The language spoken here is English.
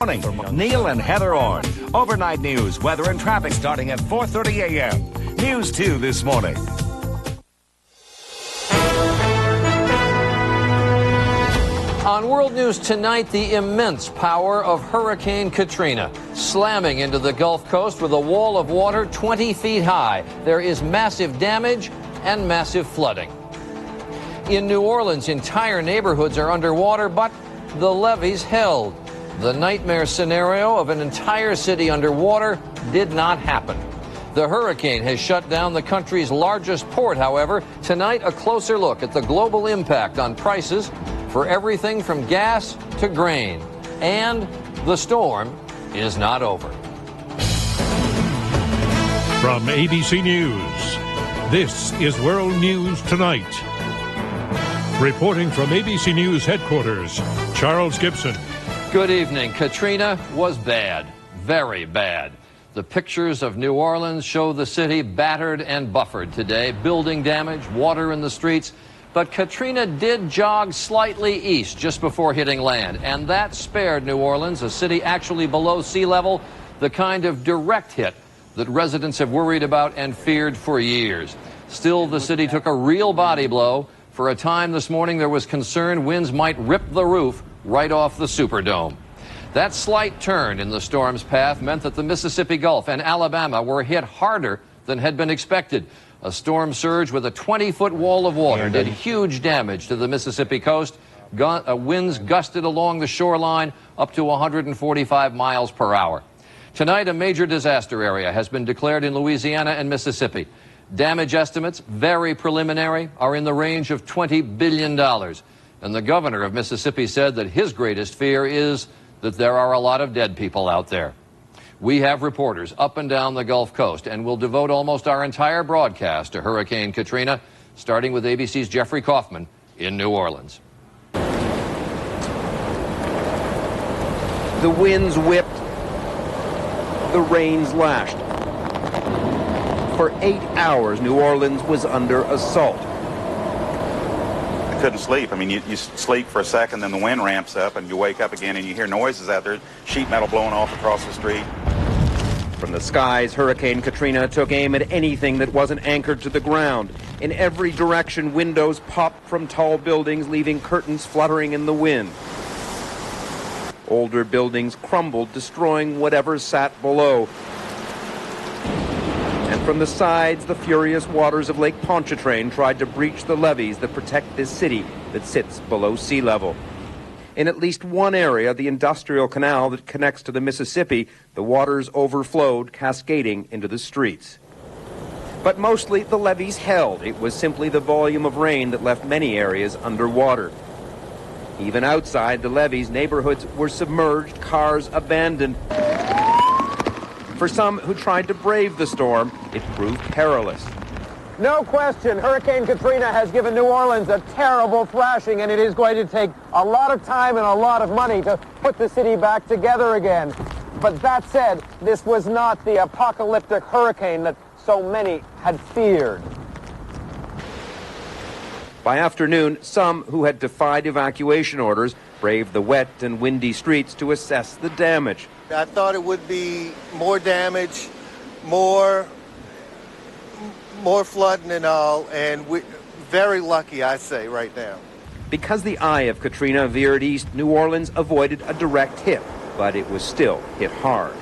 Morning from Neil and Heather Orr. Overnight news, weather and traffic starting at 4:30 a.m. News 2 this morning. On World News tonight, the immense power of Hurricane Katrina, slamming into the Gulf Coast with a wall of water 20 feet high. There is massive damage and massive flooding. In New Orleans, entire neighborhoods are underwater, but the levees held. The nightmare scenario of an entire city underwater did not happen. The hurricane has shut down the country's largest port, however. Tonight, a closer look at the global impact on prices for everything from gas to grain. And the storm is not over. From ABC News, this is World News Tonight. Reporting from ABC News headquarters, Charles Gibson. Good evening. Katrina was bad, very bad. The pictures of New Orleans show the city battered and buffered today, building damage, water in the streets. But Katrina did jog slightly east just before hitting land, and that spared New Orleans, a city actually below sea level, the kind of direct hit that residents have worried about and feared for years. Still, the city took a real body blow. For a time this morning, there was concern winds might rip the roof right off the Superdome. That slight turn in the storm's path meant that the Mississippi Gulf and Alabama were hit harder than had been expected. A storm surge with a 20-foot wall of water did huge damage to the Mississippi coast. Winds gusted along the shoreline up to 145 miles per hour. Tonight, a major disaster area has been declared in Louisiana and Mississippi. Damage estimates, very preliminary, are in the range of $20 billion. And the governor of Mississippi said that his greatest fear is that there are a lot of dead people out there. We have reporters up and down the Gulf Coast, and we'll devote almost our entire broadcast to Hurricane Katrina, starting with ABC's Jeffrey Kofman in New Orleans. The winds whipped, the rains lashed. For 8 hours, New Orleans was under assault. Couldn't sleep. I mean, you sleep for a second, then the wind ramps up, and you wake up again, and you hear noises out there, sheet metal blowing off across the street. From the skies, Hurricane Katrina took aim at anything that wasn't anchored to the ground. In every direction, windows popped from tall buildings, leaving curtains fluttering in the wind. Older buildings crumbled, destroying whatever sat below. And from the sides, the furious waters of Lake Pontchartrain tried to breach the levees that protect this city that sits below sea level. In at least one area, the industrial canal that connects to the Mississippi, the waters overflowed, cascading into the streets. But mostly the levees held. It was simply the volume of rain that left many areas underwater. Even outside the levees, neighborhoods were submerged, cars abandoned. For some who tried to brave the storm, it proved perilous. No question, Hurricane Katrina has given New Orleans a terrible thrashing, and it is going to take a lot of time and a lot of money to put the city back together again. But that said, this was not the apocalyptic hurricane that so many had feared. By afternoon, some who had defied evacuation orders braved the wet and windy streets to assess the damage. I thought it would be more damage, more flooding and all, and we're very lucky, I say, right now. Because the eye of Katrina veered east, New Orleans avoided a direct hit, but it was still hit hard.